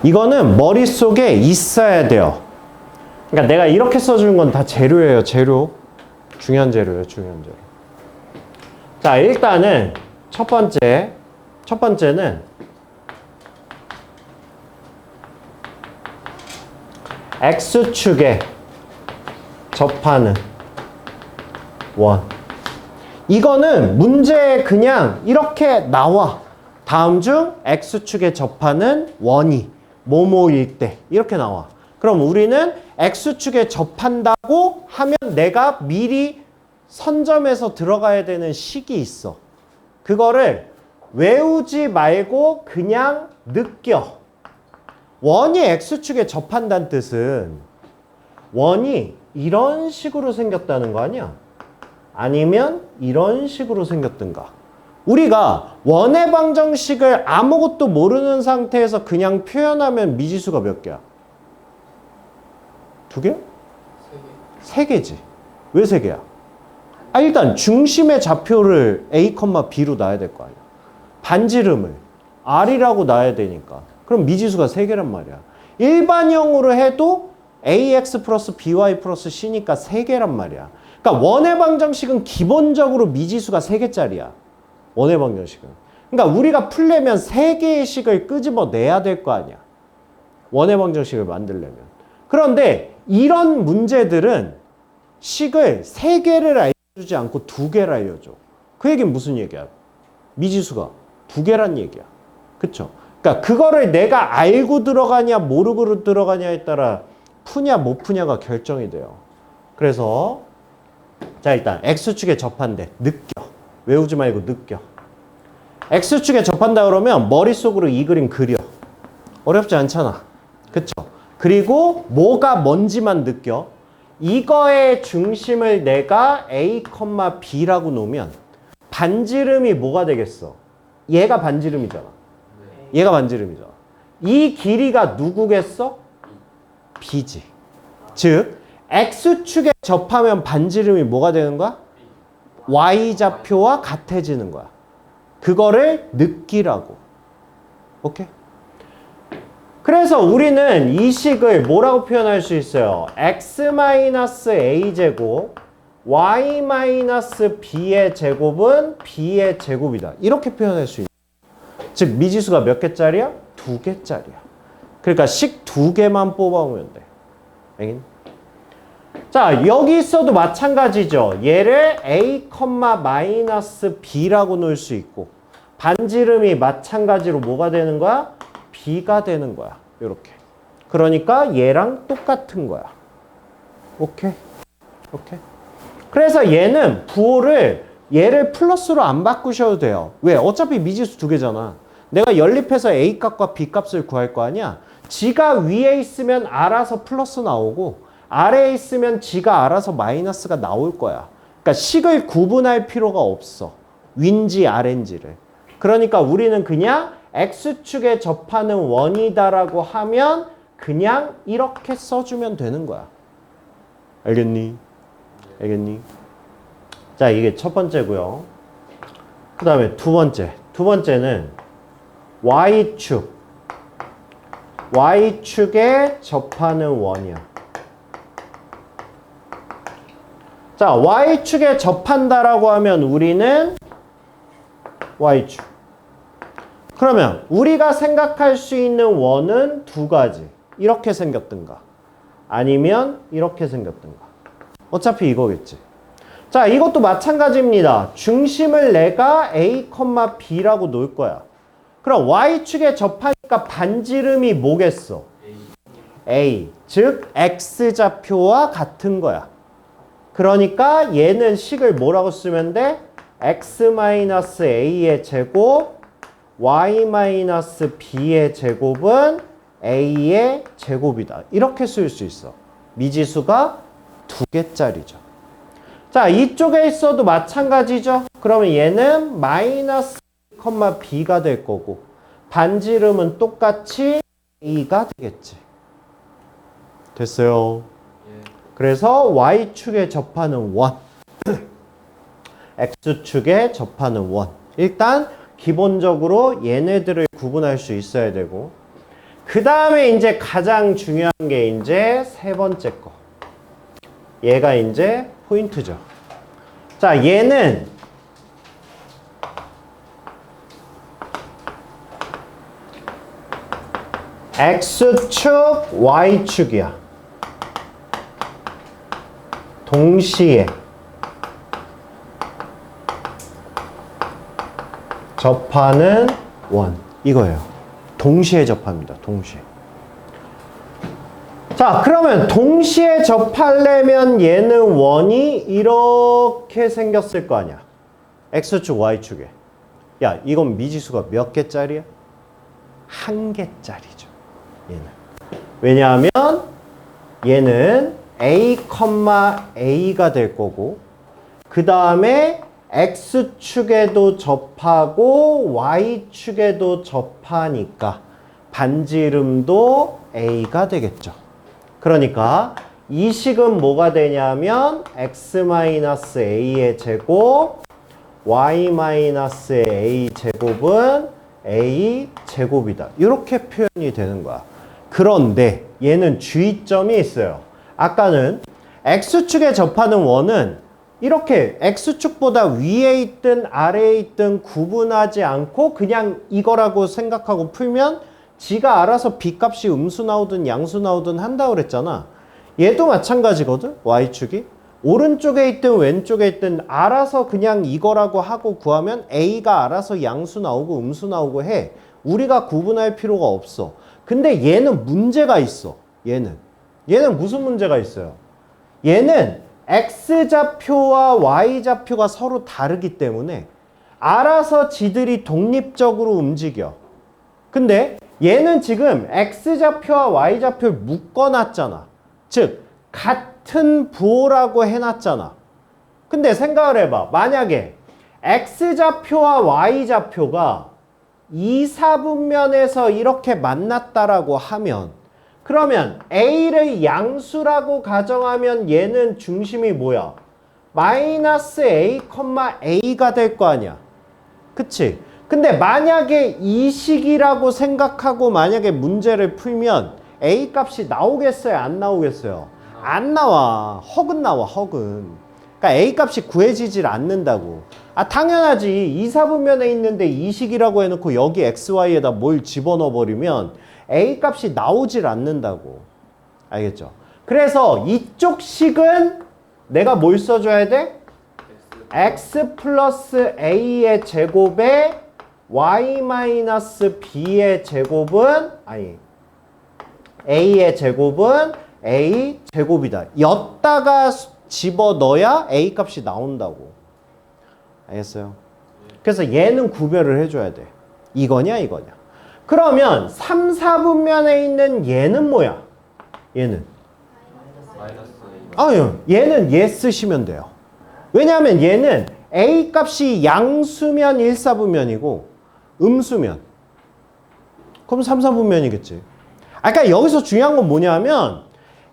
이거는 머릿속에 있어야 돼요. 그러니까 내가 이렇게 써주는 건 다 재료예요. 재료. 중요한 재료예요. 중요한 재료. 자, 일단은 첫 번째는 X축에 접하는 원. 이거는 문제에 그냥 이렇게 나와. 다음 중 X축에 접하는 원이 뭐뭐일 때 이렇게 나와. 그럼 우리는 X축에 접한다고 하면 내가 미리 선점해서 들어가야 되는 식이 있어. 그거를 외우지 말고 그냥 느껴. 원이 x축에 접한다는 뜻은 원이 이런 식으로 생겼다는 거 아니야? 아니면 이런 식으로 생겼든가. 우리가 원의 방정식을 아무것도 모르는 상태에서 그냥 표현하면 미지수가 몇 개야? 2개? 3개지. 왜 3개야? 일단 중심의 좌표를 a, b로 놔야 될 거 아니야. 반지름을 r이라고 놔야 되니까. 그럼 미지수가 3개란 말이야. 일반형으로 해도 ax 플러스 by 플러스 c니까 3개란 말이야. 그러니까 원의 방정식은 기본적으로 미지수가 3개짜리야. 원의 방정식은. 그러니까 우리가 풀려면 3개의 식을 끄집어내야 될 거 아니야. 원의 방정식을 만들려면. 그런데 이런 문제들은 식을 3개를 알려주지 않고 2개를 알려줘. 그 얘기는 무슨 얘기야? 미지수가 2개란 얘기야. 그쵸? 그러니까 그거를 내가 알고 들어가냐 모르고 들어가냐에 따라 푸냐 못 푸냐가 결정이 돼요. 그래서 자 일단 x축에 접한대. 느껴. 외우지 말고 느껴. x축에 접한다 그러면 머릿속으로 이 그림 그려. 어렵지 않잖아. 그쵸? 그리고 뭐가 뭔지만 느껴. 이거의 중심을 내가 a, b라고 놓으면 반지름이 뭐가 되겠어? 얘가 반지름이잖아. 얘가 반지름이잖아. 이 길이가 누구겠어? b지. 즉 x축에 접하면 반지름이 뭐가 되는 거야? y좌표와 같아지는 거야. 그거를 느끼라고. 오케이? 그래서 우리는 이 식을 뭐라고 표현할 수 있어요? x-a제곱 y-b의 제곱은 b의 제곱이다. 이렇게 표현할 수 있는. 즉 미지수가 몇 개짜리야? 2개짜리야. 그러니까 식 2개만 뽑아오면 돼. 알겠니? 자 여기 있어도 마찬가지죠. 얘를 a, b라고 놓을 수 있고 반지름이 마찬가지로 뭐가 되는 거야? b가 되는 거야. 이렇게. 그러니까 얘랑 똑같은 거야. 오케이? 오케이? 그래서 얘는 부호를 얘를 플러스로 안 바꾸셔도 돼요. 왜? 어차피 미지수 2개잖아. 내가 연립해서 a 값과 b 값을 구할 거 아니야. 지가 위에 있으면 알아서 플러스 나오고 아래에 있으면 지가 알아서 마이너스가 나올 거야. 그러니까 식을 구분할 필요가 없어. 윈지 아래인지를. 그러니까 우리는 그냥 x축에 접하는 원이다라고 하면 그냥 이렇게 써주면 되는 거야. 알겠니? 알겠니? 자, 이게 첫 번째고요. 그 다음에 두 번째. 두 번째는 y축에 접하는 원이야. 자, y축에 접한다라고 하면 우리는 y축. 그러면 우리가 생각할 수 있는 원은 2가지. 이렇게 생겼든가 아니면 이렇게 생겼든가. 어차피 이거겠지. 자, 이것도 마찬가지입니다. 중심을 내가 a, b라고 놓을 거야. 그럼 y축에 접하니까 반지름이 뭐겠어? a. 즉 x좌표와 같은 거야. 그러니까 얘는 식을 뭐라고 쓰면 돼? x-a의 제곱 y-b의 제곱은 a의 제곱이다. 이렇게 쓸 수 있어. 미지수가 2개짜리죠. 자, 이쪽에 있어도 마찬가지죠. 그러면 얘는 마이너스 b가 될 거고 반지름은 똑같이 a가 되겠지. 됐어요. 그래서 y축에 접하는 원 x축에 접하는 원. 일단 기본적으로 얘네들을 구분할 수 있어야 되고 그 다음에 이제 가장 중요한 게 이제 세 번째 거. 얘가 이제 포인트죠. 자, 얘는 x축, y축이야. 동시에 접하는 원. 이거예요. 동시에 접합니다. 동시에. 자, 그러면 동시에 접하려면 얘는 원이 이렇게 생겼을 거 아니야. x축, y축에. 야, 이건 미지수가 몇 개짜리야? 한 개짜리죠. 얘는. 왜냐하면 얘는 a, a가 될 거고 그 다음에 x축에도 접하고 y축에도 접하니까 반지름도 a가 되겠죠. 그러니까 이 식은 뭐가 되냐면 x-a의 제곱 y-a 제곱은 a 제곱이다. 이렇게 표현이 되는 거야. 그런데 얘는 주의점이 있어요. 아까는 x축에 접하는 원은 이렇게 x축보다 위에 있든 아래에 있든 구분하지 않고 그냥 이거라고 생각하고 풀면 지가 알아서 b값이 음수 나오든 양수 나오든 한다고 그랬잖아. 얘도 마찬가지거든. y축이. 오른쪽에 있든 왼쪽에 있든 알아서 그냥 이거라고 하고 구하면 a가 알아서 양수 나오고 음수 나오고 해. 우리가 구분할 필요가 없어. 근데 얘는 문제가 있어. 얘는 무슨 문제가 있어요? 얘는 x좌표와 y좌표가 서로 다르기 때문에 알아서 지들이 독립적으로 움직여. 근데 얘는 지금 x좌표와 y좌표를 묶어놨잖아. 즉 같은 부호라고 해놨잖아. 근데 생각을 해봐. 만약에 x좌표와 y좌표가 2사분면에서 이렇게 만났다라고 하면 그러면 a를 양수라고 가정하면 얘는 중심이 뭐야? 마이너스 a, a가 될 거 아니야. 그치? 근데 만약에 이 식이라고 생각하고 만약에 문제를 풀면 a 값이 나오겠어요? 안 나오겠어요? 안 나와. 헉은 나와, 헉은. 그러니까 a 값이 구해지질 않는다고. 아, 당연하지. 2사분면에 있는데 이 식이라고 해놓고 여기 xy에다 뭘 집어넣어 버리면 a 값이 나오질 않는다고. 알겠죠? 그래서 이쪽 식은 내가 뭘 써줘야 돼? x 플러스 a의 제곱에 y 마이너스 b의 제곱은 아니 a의 제곱은 a 제곱이다. 였다가 집어넣어야 a 값이 나온다고. 알겠어요? 그래서 얘는 구별을 해줘야 돼. 이거냐 이거냐. 그러면 3, 4분면에 있는 얘는 뭐야? 얘는 얘는 얘 쓰시면 돼요. 왜냐하면 얘는 a 값이 양수면 1, 4분면이고 음수면 그럼 3, 4분면이겠지. 그러니까 여기서 중요한 건 뭐냐면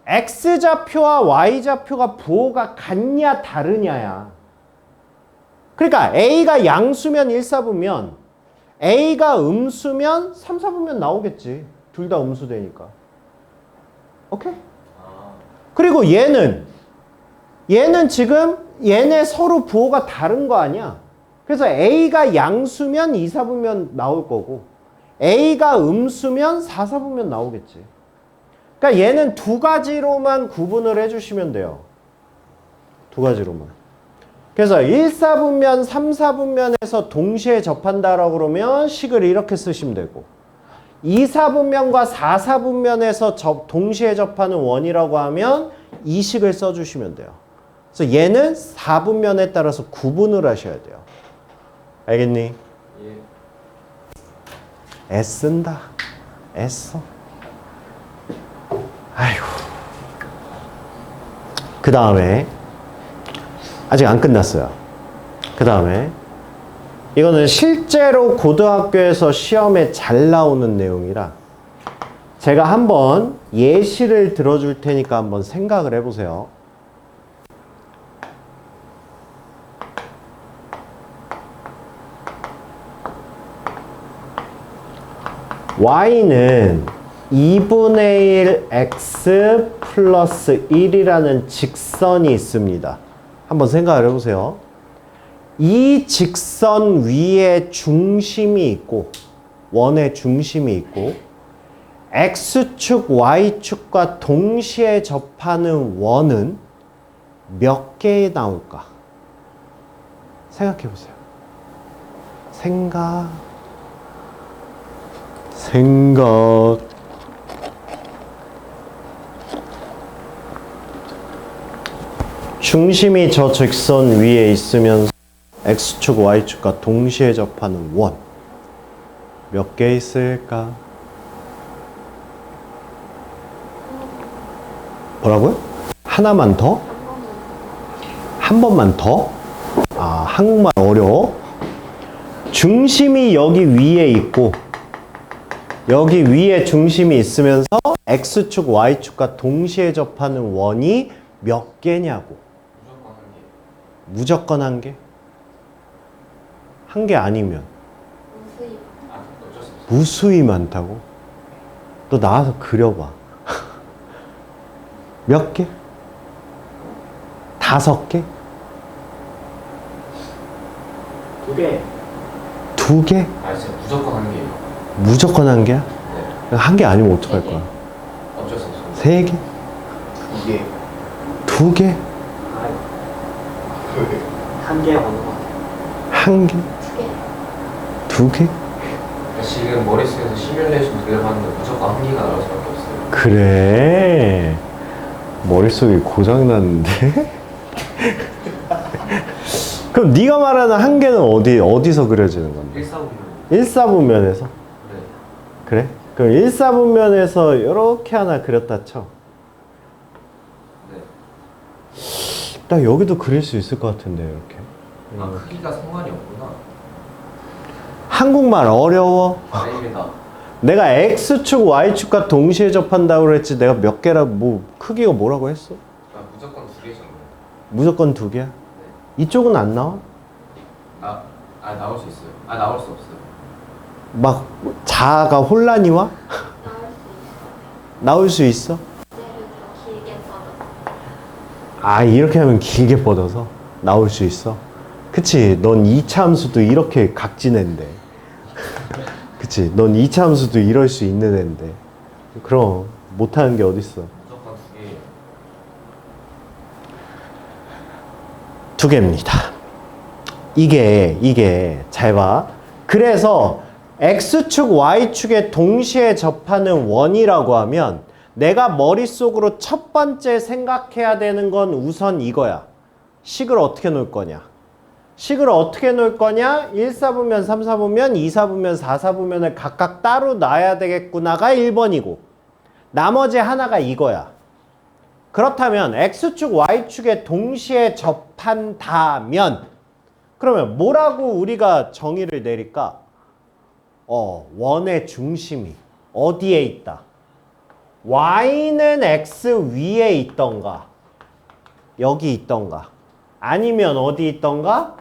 x좌표와 y좌표가 부호가 같냐 다르냐야. 그러니까 a가 양수면 1, 4분면 a가 음수면 3, 4분면 나오겠지. 둘 다 음수되니까. 오케이? 그리고 얘는 지금 얘네 서로 부호가 다른 거 아니야. 그래서 a가 양수면 2, 4분면 나올 거고 a가 음수면 4, 4분면 나오겠지. 그러니까 얘는 두 가지로만 구분을 해주시면 돼요. 두 가지로만. 그래서 1, 4분면, 3, 4분면에서 동시에 접한다라고 그러면 식을 이렇게 쓰시면 되고 2, 4분면과 4, 4분면에서 동시에 접하는 원이라고 하면 이 식을 써주시면 돼요. 그래서 얘는 4분면에 따라서 구분을 하셔야 돼요. 알겠니? 예. 애쓴다. 애써. 아이고. 그 다음에 아직 안 끝났어요. 그 다음에 이거는 실제로 고등학교에서 시험에 잘 나오는 내용이라 제가 한번 예시를 들어줄 테니까 한번 생각을 해보세요. y는 2분의 1 x 플러스 1이라는 직선이 있습니다. 한번 생각을 해보세요. 이 직선 위에 중심이 있고 원의 중심이 있고 x축, y축과 동시에 접하는 원은 몇 개에 나올까? 생각해보세요. 생각. 중심이 저 직선 위에 있으면서 X축, Y축과 동시에 접하는 원. 몇 개 있을까? 뭐라고요? 하나만 더? 한 번만 더? 아, 한국말 어려워. 중심이 여기 위에 있고 여기 위에 중심이 있으면서 X축, Y축과 동시에 접하는 원이 몇 개냐고. 무조건 한 개. 한 개 아니면 무수히 많다고? 너 나와서 그려봐. 몇 개? 5개? 2개. 2개? 아 진짜 무조건 한 개예요. 무조건 한 개야? 네. 한 개 아니면 어떡할 거야? 어쩔 수 없어요. 3개? 2개. 2개? 한 개 어느 거? 한 개? 2개? 그러니까 지금 머릿속에서 시뮬레이션 그려봤는데 무조건 한 개가 나올 수밖에 없어요. 그래. 머릿속이 고장났는데? 그럼 네가 말하는 한 개는 어디서 그려지는 건데? 1사분면. 1사분면에서? 네. 그래? 그럼 1사분면에서 이렇게 하나 그렸다 쳐. 네. 나 여기도 그릴 수 있을 것 같은데 이렇게. 아 크기가 상관이 없구나. 한국말 어려워? 아닙니다. 내가 X축, Y축과 동시에 접한다고 그랬지 내가 몇 개라 뭐 크기가 뭐라고 했어? 아 무조건 2개 정도. 무조건 2개야? 네. 이쪽은 안 나와? 나올 수 있어요. 나올 수 없어요. 막 자아가 혼란이 와? 나올 수 있어? 아 이렇게 하면 길게 뻗어서 나올 수 있어? 그치 넌 2차 함수도 이렇게 각진앤데 그치 넌 2차 함수도 이럴 수 있는 앤데 그럼 못하는 게 어딨어. 무조건 2개. 2개입니다. 이게 잘 봐. 그래서 X축, Y축에 동시에 접하는 원이라고 하면 내가 머릿속으로 첫 번째 생각해야 되는 건 우선 이거야. 식을 어떻게 놓을 거냐. 식을 어떻게 놓을 거냐? 1사분면, 3사분면, 2사분면, 4사분면을 각각 따로 놔야 되겠구나가 1번이고 나머지 하나가 이거야. 그렇다면 X축, Y축에 동시에 접한다면 그러면 뭐라고 우리가 정의를 내릴까? 원의 중심이 어디에 있다? Y는 X 위에 있던가 여기 있던가 아니면 어디 있던가?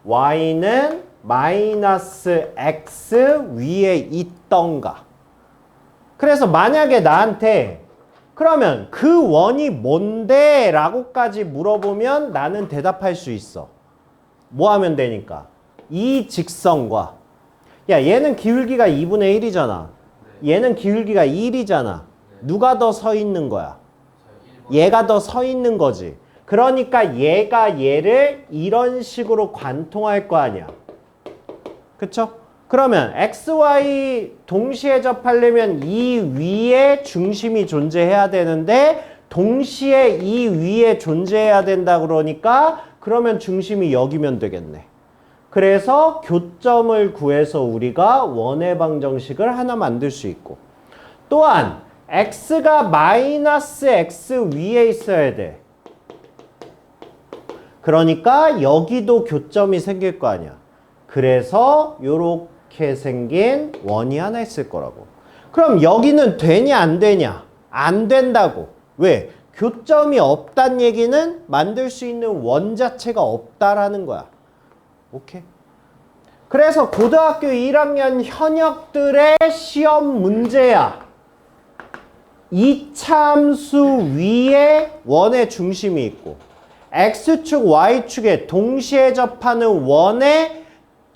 Y는 마이너스 X 위에 있던가. 그래서 만약에 나한테 그러면 그 원이 뭔데? 라고까지 물어보면 나는 대답할 수 있어. 뭐 하면 되니까? 이 직선과 야 얘는 기울기가 2분의 1이잖아. 얘는 기울기가 1이잖아. 누가 더 서 있는 거야? 얘가 더 서 있는 거지. 그러니까 얘가 얘를 이런 식으로 관통할 거 아니야. 그쵸? 그러면 XY 동시에 접하려면 이 위에 중심이 존재해야 되는데 동시에 이 위에 존재해야 된다 그러니까 그러면 중심이 여기면 되겠네. 그래서 교점을 구해서 우리가 원의 방정식을 하나 만들 수 있고 또한 x가 마이너스 x 위에 있어야 돼. 그러니까 여기도 교점이 생길 거 아니야. 그래서 요렇게 생긴 원이 하나 있을 거라고. 그럼 여기는 되냐 안 되냐? 안 된다고. 왜? 교점이 없다는 얘기는 만들 수 있는 원 자체가 없다라는 거야. 오케이? 그래서 고등학교 1학년 현역들의 시험 문제야. 이차함수 위에 원의 중심이 있고 X축, Y축에 동시에 접하는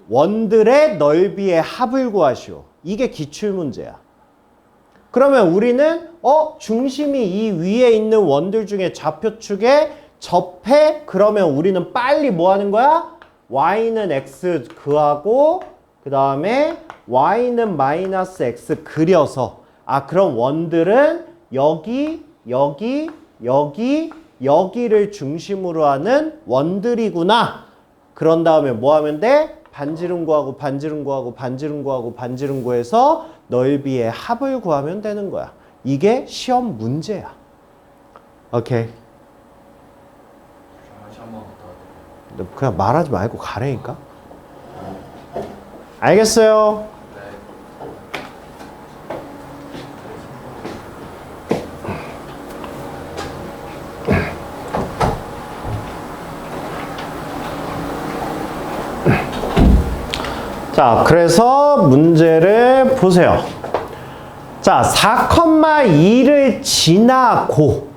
원들의 넓이의 합을 구하시오. 이게 기출문제야. 그러면 우리는 중심이 이 위에 있는 원들 중에 좌표축에 접해? 그러면 우리는 빨리 뭐 하는 거야? Y는 X 그하고 그 다음에 Y는 마이너스 X 그려서 그럼 원들은 여기, 여기, 여기, 여기를 중심으로 하는 원들이구나. 그런 다음에 뭐 하면 돼? 반지름 구하고 반지름 구하고 반지름 구하고 반지름 구해서 넓이의 합을 구하면 되는 거야. 이게 시험 문제야. 오케이. 다시 한번 갔다 와야 너 그냥 말하지 말고 가라니까. 알겠어요? 돼. 자, 그래서 문제를 보세요. 자, 4,2를 지나고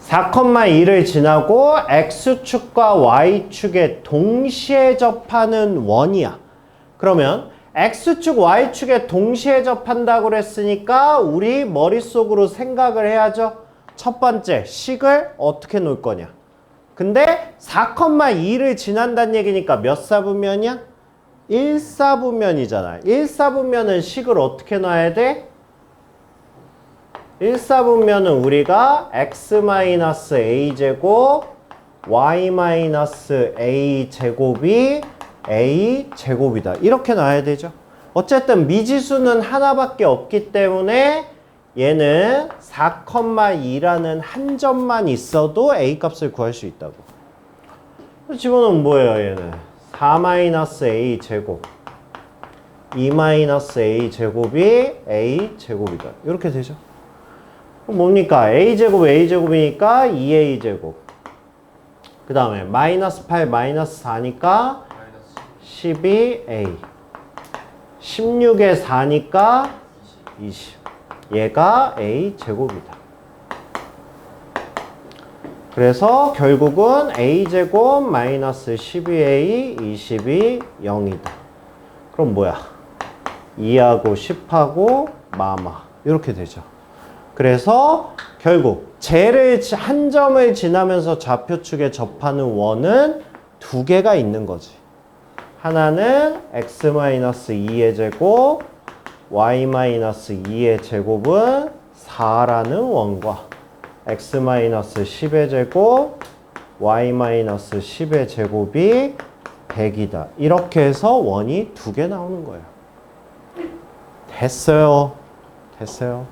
4,2를 지나고 X축과 Y축에 동시에 접하는 원이야. 그러면 X축, Y축에 동시에 접한다고 그랬으니까 우리 머릿속으로 생각을 해야죠. 첫 번째, 식을 어떻게 놓을 거냐. 근데 4,2를 지난다는 얘기니까 몇 사분면이야? 1사분면이잖아. 1사분면은 식을 어떻게 놔야 돼? 1사분면은 우리가 x-a제곱 y-a제곱이 a제곱이다. 이렇게 놔야 되죠. 어쨌든 미지수는 하나밖에 없기 때문에 얘는 4,2라는 한 점만 있어도 a 값을 구할 수 있다고. 집어넣으면 뭐예요, 얘는? 4-a 제곱 2-a 제곱이 a 제곱이다. 이렇게 되죠. 그럼 뭡니까? a 제곱 a 제곱이니까 2a 제곱. 그 다음에 마이너스 8 마이너스 4니까 12a. 16에 4니까 20. 얘가 a 제곱이다. 그래서 결국은 a제곱 마이너스 12a 20이 0이다. 그럼 뭐야? 2하고 10하고 마마 이렇게 되죠. 그래서 결국 쟤를 한 점을 지나면서 좌표축에 접하는 원은 두 개가 있는 거지. 하나는 x-2의 제곱 y-2의 제곱은 4라는 원과 x-10의 제곱 y-10의 제곱이 100이다. 이렇게 해서 원이 두 개 나오는 거예요. 됐어요. 됐어요.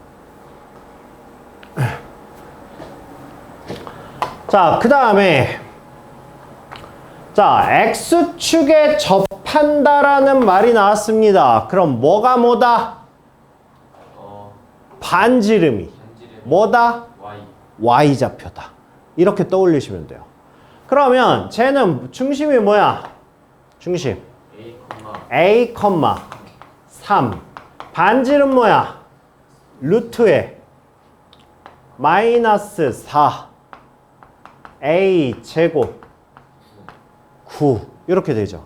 자, 그 다음에 자, x축에 접한다라는 말이 나왔습니다. 그럼 뭐가 뭐다? 반지름이 뭐다? y좌표다. 이렇게 떠올리시면 돼요. 그러면 쟤는 중심이 뭐야? 중심 a, 3. 반지름 뭐야? 루트에 마이너스 4 a 제곱 9 이렇게 되죠.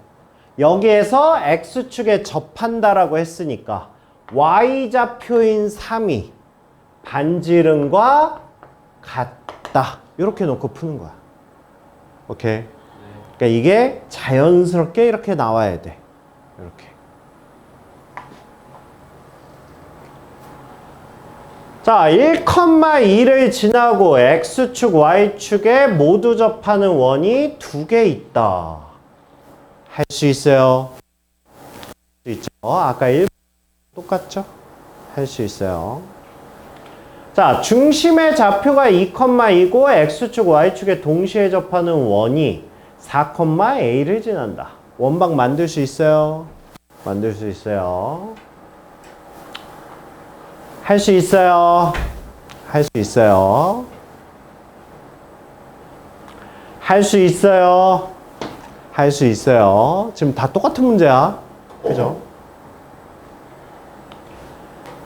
여기에서 x축에 접한다라고 했으니까 y좌표인 3이 반지름과 같다. 이렇게 놓고 푸는 거야. 오케이? 그러니까 이게 자연스럽게 이렇게 나와야 돼. 이렇게. 자, 1,2를 지나고 x축, y축에 모두 접하는 원이 두 개 있다. 할 수 있어요? 할 수 있죠. 아까 1 똑같죠? 할 수 있어요. 자, 중심의 좌표가 2,2고 x축, y축에 동시에 접하는 원이 4,a를 지난다. 원방 만들 수 있어요? 만들 수 있어요. 할 수 있어요. 할 수 있어요. 할 수 있어요. 할 수 있어요. 지금 다 똑같은 문제야. 그죠?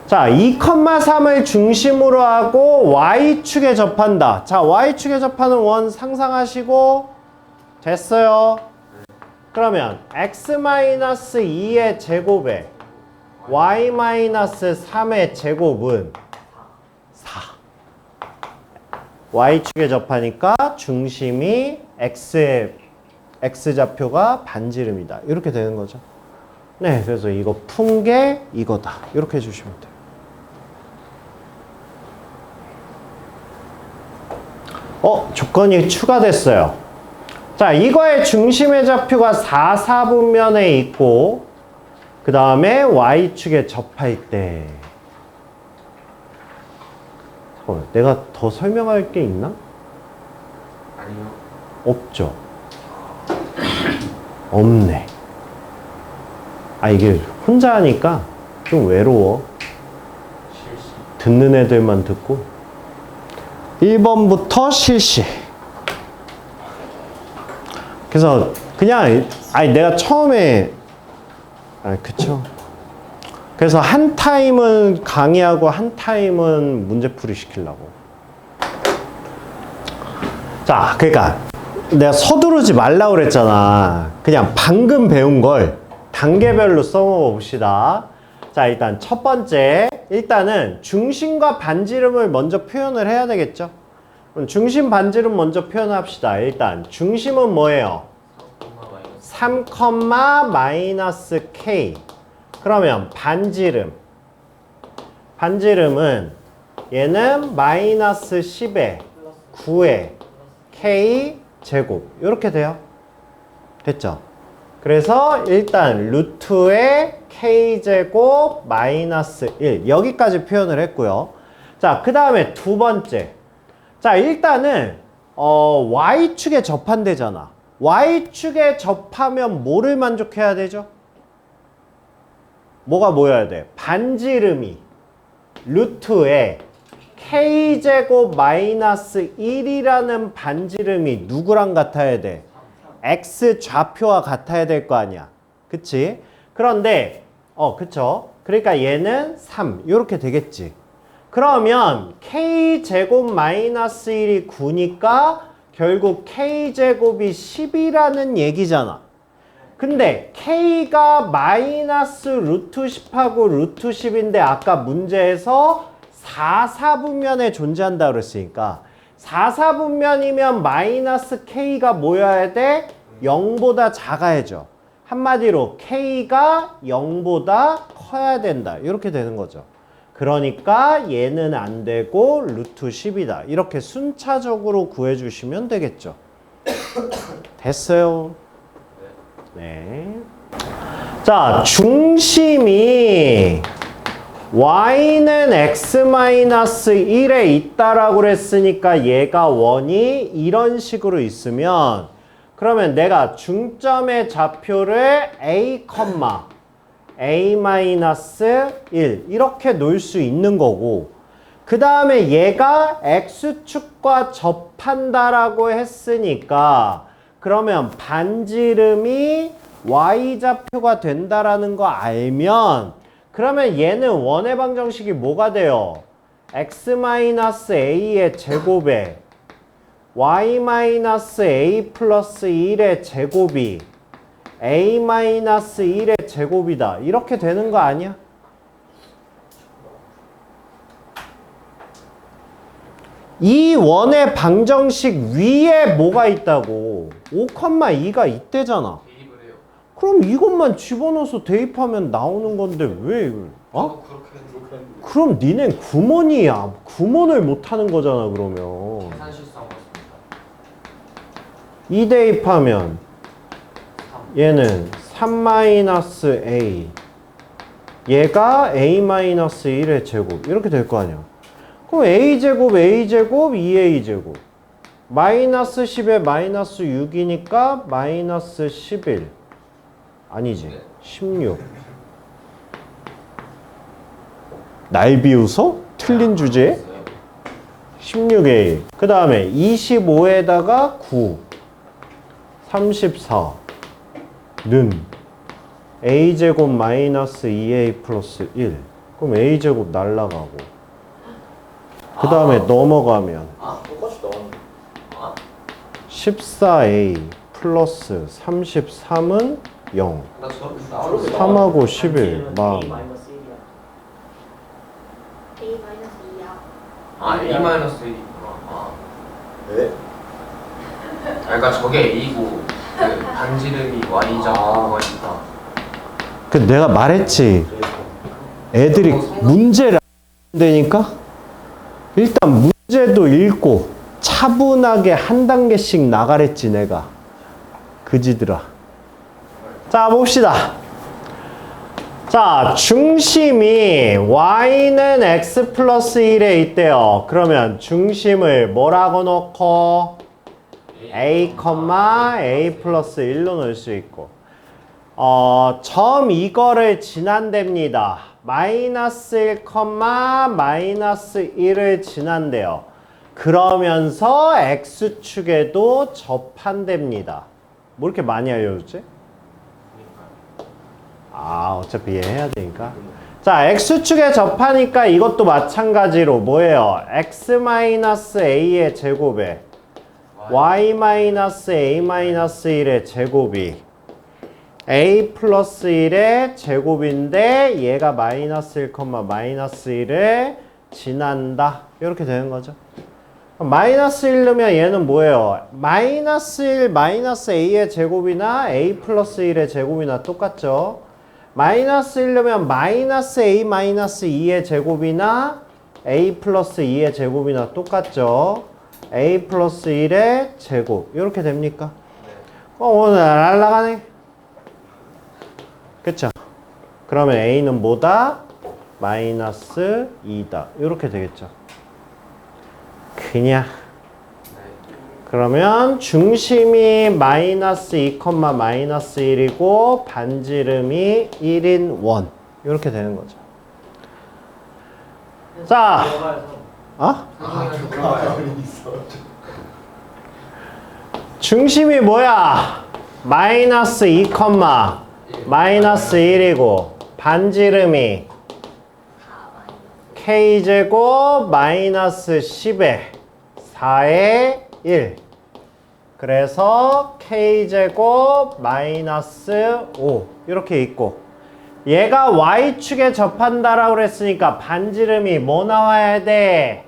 자, 2,3을 중심으로 하고 y축에 접한다. 자, y축에 접하는 원 상상하시고 됐어요. 그러면 x-2의 제곱에 y-3의 제곱은 4. y축에 접하니까 중심이 x좌표가 반지름이다. 이렇게 되는 거죠. 네, 그래서 이거 푼 게 이거다. 이렇게 해주시면 돼요. 조건이 추가됐어요. 자, 이거의 중심의 좌표가 4, 4분면에 있고 그 다음에 y축에 접할 때 내가 더 설명할 게 있나? 아니요. 없죠. 없네. 아, 이게 혼자 하니까 좀 외로워. 실시. 듣는 애들만 듣고. 1번부터 실시. 그래서 그냥 아니 내가 처음에 그쵸. 그래서 한 타임은 강의하고 한 타임은 문제풀이 시키려고. 자, 그러니까 내가 서두르지 말라고 그랬잖아. 그냥 방금 배운 걸 단계별로 써먹어 봅시다. 자, 일단 첫 번째, 일단은 중심과 반지름을 먼저 표현을 해야 되겠죠. 그럼 중심 반지름 먼저 표현합시다. 일단 중심은 뭐예요? 3, 마이너스 k. 그러면 반지름은 얘는 마이너스 10에 9에 k 제곱 이렇게 돼요. 됐죠? 그래서 일단 루트의 k 제곱 마이너스 1 여기까지 표현을 했고요. 자, 그 다음에 두 번째. 자, 일단은 y축에 접한대잖아. y축에 접하면 뭐를 만족해야 되죠? 뭐가 모여야 돼? 반지름이 루트에 k제곱 마이너스 1이라는 반지름이 누구랑 같아야 돼? x 좌표와 같아야 될 거 아니야. 그치? 그런데 그쵸? 그러니까 얘는 3 이렇게 되겠지. 그러면 k제곱 마이너스 1이 9니까 결국 k제곱이 10이라는 얘기잖아. 근데 k가 마이너스 루트 10하고 루트 10인데 아까 문제에서 4, 4분면에 존재한다 그랬으니까 4, 4분면이면 마이너스 k가 뭐여야 돼? 0보다 작아야죠. 한마디로 k가 0보다 커야 된다. 이렇게 되는 거죠. 그러니까 얘는 안 되고 루트 10이다. 이렇게 순차적으로 구해주시면 되겠죠. 됐어요. 네. 자, 중심이 y는 x-1에 있다라고 그랬으니까 얘가 원이 이런 식으로 있으면 그러면 내가 중점의 좌표를 a,a-1 이렇게 놓을 수 있는 거고 그 다음에 얘가 x축과 접한다라고 했으니까 그러면 반지름이 y좌표가 된다라는 거 알면 그러면 얘는 원의 방정식이 뭐가 돼요? x-a의 제곱에 y-a 플러스 1의 제곱이 a-1의 제곱이다. 이렇게 되는 거 아니야? 이 원의 방정식 위에 뭐가 있다고? 5,2가 있대잖아. 대입을 해요. 그럼 이것만 집어넣어서 대입하면 나오는 건데 왜 이걸? 저도 그렇게 했는데 그럼 니넨 구몬이야. 구몬을 못하는 거잖아 그러면. 계산 실수한 것 같습니다. 2 대입하면 얘는 3-a 얘가 a-1의 제곱 이렇게 될 거 아니야. 그럼 a제곱 2a제곱 마이너스 10에 마이너스 6이니까 마이너스 11 아니지 16 날 비웃어? 틀린 주제에 16a 그 다음에 25에다가 9 34는 a제곱 마이너스 2a 플러스 1 그럼 a제곱 날라가고 그 다음에 넘어가면 똑같이 나왔는데. 14a 플러스 33은 0 나 저렇게 나오는데. 3하고 11 막 A-1이야. A-1이구나. 네? 그러니까 저게 A고 그 반지름이 Y자가 있다. 그 내가 말했지 애들이 문제를 안 되니까 일단 문제도 읽고 차분하게 한 단계씩 나가랬지 내가. 그지들아. 자, 봅시다. 자, 중심이 y는 x 플러스 1에 있대요. 그러면 중심을 뭐라고 놓고 a, a 플러스 1로 넣을 수 있고 점 이거를 지난답니다. 마이너스 1, 마이너스 1을 지난대요. 그러면서 x축에도 접한답니다. 뭐 이렇게 많이 알려줬지? 어차피 얘 해야 되니까. 자, x축에 접하니까 이것도 마찬가지로 뭐예요? x-a의 제곱에 y-a-1의 제곱이 a 플러스 1의 제곱인데 얘가 마이너스 1, 마이너스 1을 지난다. 이렇게 되는 거죠. 마이너스 1 넣으면 얘는 뭐예요? 마이너스 1, 마이너스 a의 제곱이나 a 플러스 1의 제곱이나 똑같죠? 마이너스 1 넣으면 마이너스 a 마이너스 2의 제곱이나 a 플러스 2의 제곱이나 똑같죠? a 플러스 1의 제곱. 이렇게 됩니까? 오늘 날라가네. 그쵸? 그러면 a는 뭐다? 마이너스 2다. 이렇게 되겠죠. 그냥. 그러면 중심이 마이너스 2, 마이너스 1이고 반지름이 1인 원. 이렇게 되는 거죠. 자, 중심이 뭐야? 마이너스 2, 마이너스 1이고 반지름이 k제곱 마이너스 10에 4에 1. 그래서 k제곱 마이너스 5 이렇게 있고 얘가 y축에 접한다라고 그랬으니까 반지름이 뭐 나와야 돼?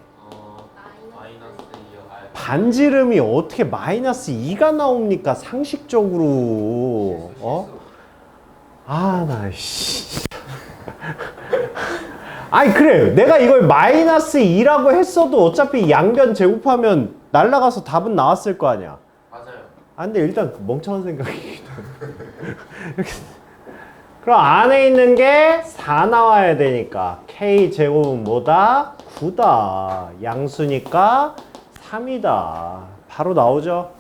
반지름이 어떻게 마이너스 2가 나옵니까? 상식적으로. 나 씨. 아니 그래, 내가 이걸 마이너스 2라고 했어도 어차피 양변 제곱하면 날라가서 답은 나왔을 거 아니야. 맞아요. 근데 일단 멍청한 생각이기도 이렇게. 그럼 안에 있는 게 4 나와야 되니까 k 제곱은 뭐다? 9다. 양수니까 3이다. 바로 나오죠.